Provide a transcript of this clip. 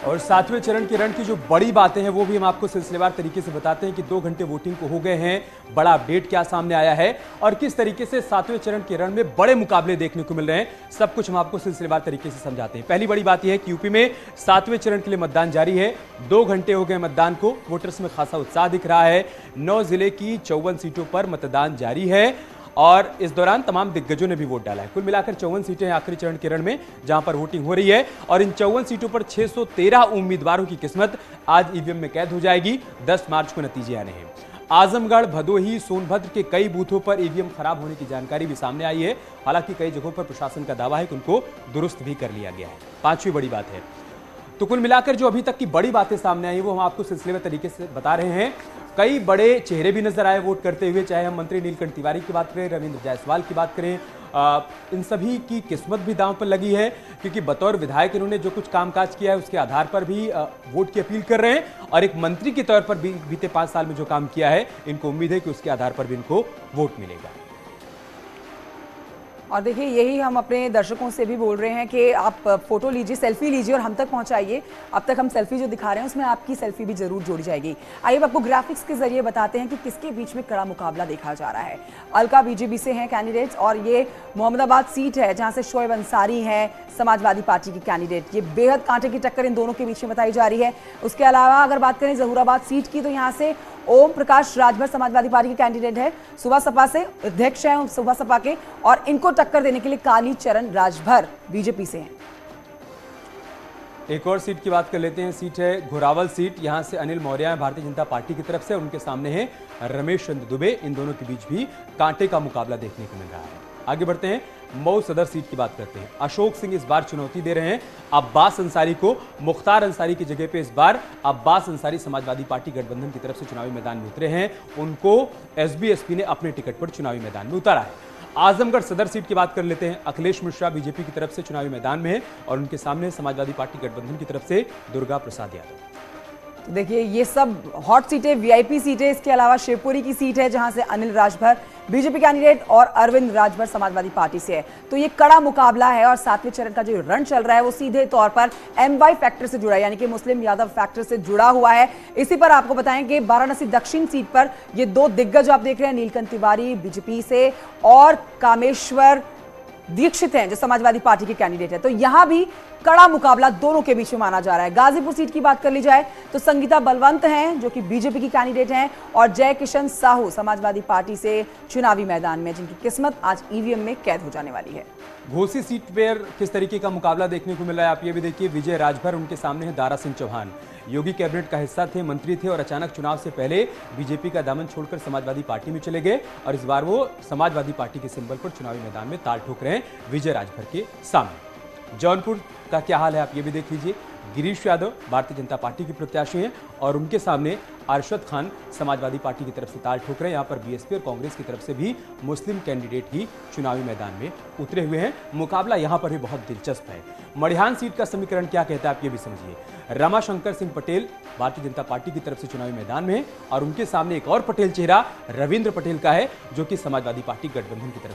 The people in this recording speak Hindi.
और सातवें चरण के रण की जो बड़ी बातें हैं वो भी हम आपको सिलसिलेवार तरीके से बताते हैं कि 2 घंटे वोटिंग को हो गए हैं। बड़ा अपडेट क्या सामने आया है और किस तरीके से सातवें चरण के रण में बड़े मुकाबले देखने को मिल रहे हैं, सब कुछ हम आपको सिलसिलेवार तरीके से समझाते हैं। पहली बड़ी बात यह है कि यूपी में सातवें चरण के लिए मतदान जारी है। 2 घंटे हो गए मतदान को, वोटर्स में खासा उत्साह दिख रहा है। 9 जिले की 54 सीटों पर मतदान जारी है और इस दौरान तमाम दिग्गजों ने भी वोट डाला है। कुल मिलाकर 54 सीटें आखिरी चरण के रण में जहां पर वोटिंग हो रही है और इन 54 सीटों पर 613 उम्मीदवारों की किस्मत आज ईवीएम में कैद हो जाएगी। 10 मार्च को नतीजे आने हैं। आजमगढ़, भदोही, सोनभद्र के कई बूथों पर ईवीएम खराब होने की जानकारी भी सामने आई है। हालांकि कई जगहों पर प्रशासन का दावा है कि उनको दुरुस्त भी कर लिया गया है। 5वीं बड़ी बात है, तो कुल मिलाकर जो अभी तक की बड़ी बातें सामने आई वो हम आपको सिलसिलेवार तरीके से बता रहे हैं। कई बड़े चेहरे भी नजर आए वोट करते हुए, चाहे हम मंत्री नीलकंठ तिवारी की बात करें, रविंद्र जायसवाल की बात करें। इन सभी की किस्मत भी दांव पर लगी है क्योंकि बतौर विधायक इन्होंने जो कुछ कामकाज किया है उसके आधार पर भी वोट की अपील कर रहे हैं और एक मंत्री के तौर पर भी बीते 5 साल में जो काम किया है इनको उम्मीद है कि उसके आधार पर भी इनको वोट मिलेगा। और देखिए, यही हम अपने दर्शकों से भी बोल रहे हैं कि आप फोटो लीजिए, सेल्फी लीजिए और हम तक पहुंचाइए। अब तक हम सेल्फी जो दिखा रहे हैं उसमें आपकी सेल्फी भी जरूर जोड़ी जाएगी। आइए आपको ग्राफिक्स के जरिए बताते हैं कि किसके बीच में कड़ा मुकाबला देखा जा रहा है। अलका बीजेपी से हैं कैंडिडेट्स और ये मोहम्मदाबाद सीट है जहां से शोएब अंसारी हैं समाजवादी पार्टी के कैंडिडेट। ये बेहद कांटे की टक्कर इन दोनों के बीच में बताई जा रही है। उसके अलावा अगर बात करें जहूराबाद सीट की, तो यहाँ से ओम प्रकाश राजभर समाजवादी पार्टी के कैंडिडेट है, सुबह सपा से अध्यक्ष हैं सुबह सपा के, और इनको टक्कर देने के लिए काली चरण राजभर बीजेपी से हैं। एक और सीट की बात कर लेते हैं। सीट है घोरावल सीट, यहां से अनिल मौर्य भारतीय जनता पार्टी की तरफ से, उनके सामने है रमेश चंद्र दुबे। इन दोनों के बीच भी कांटे का मुकाबला देखने को मिल रहा है। आगे बढ़ते हैं, मऊ सदर सीट की बात करते हैं। अशोक सिंह इस बार चुनौती दे रहे हैं अब्बास अंसारी को। मुख्तार अंसारी की जगह पे इस बार अब्बास अंसारी समाजवादी पार्टी गठबंधन की तरफ से चुनावी मैदान में उतरे हैं। उनको एसबी-एसपी ने अपने टिकट पर चुनावी मैदान में उतारा है। आजमगढ़ सदर सीट की बात कर लेते हैं। अखिलेश मिश्रा बीजेपी की तरफ से चुनावी मैदान में है और उनके सामने समाजवादी पार्टी गठबंधन की तरफ से दुर्गा प्रसाद यादव। देखिए, ये सब हॉट सीटें, वीआईपी सीटें। इसके अलावा शिवपुरी की सीट है जहां से अनिल राजभर बीजेपी कैंडिडेट और अरविंद राजभर समाजवादी पार्टी से है। तो ये कड़ा मुकाबला है और सातवें चरण का जो रण चल रहा है वो सीधे तौर पर एमवाई फैक्टर से जुड़ा है, यानी कि मुस्लिम यादव फैक्टर से जुड़ा हुआ है। इसी पर आपको बताएं कि वाराणसी दक्षिण सीट पर ये 2 दिग्गज आप देख रहे हैं, नीलकंठ तिवारी बीजेपी से और कामेश्वर दीक्षित हैं जो समाजवादी पार्टी के कैंडिडेट है। तो यहां भी कड़ा मुकाबला दोनों के बीच में माना जा रहा है। गाजीपुर सीट की बात कर ली जाए तो संगीता बलवंत हैं जो कि बीजेपी की कैंडिडेट हैं और जय किशन साहू समाजवादी पार्टी से चुनावी मैदान में, जिनकी किस्मत आज ईवीएम में कैद हो जाने वाली है। घोसी सीट पर किस तरीके का मुकाबला देखने को मिल रहा है आप ये भी देखिए। विजय राजभर, उनके सामने है दारा सिंह चौहान। योगी कैबिनेट का हिस्सा थे, मंत्री थे और अचानक चुनाव से पहले बीजेपी का दामन छोड़कर समाजवादी पार्टी में चले गए और इस बार वो समाजवादी पार्टी के सिंबल पर चुनावी मैदान में ताल ठोक रहे हैं विजय राजभर के सामने। जौनपुर का क्या हाल है आप ये भी देख लीजिए। गिरीश यादव भारतीय जनता पार्टी के प्रत्याशी हैं और उनके सामने अरशद खान समाजवादी पार्टी की तरफ से ताल ठोक रहे हैं। यहाँ पर बीएसपी और कांग्रेस की तरफ से भी मुस्लिम कैंडिडेट ही चुनावी मैदान में उतरे हुए हैं। मुकाबला यहाँ पर भी बहुत दिलचस्प है। मड़िहान सीट का समीकरण क्या कहता है आप ये भी समझिए। रमाशंकर सिंह पटेल भारतीय जनता पार्टी की तरफ से चुनावी मैदान में है और उनके सामने एक और पटेल चेहरा रविंद्र पटेल का है जो कि समाजवादी पार्टी गठबंधन की तरफ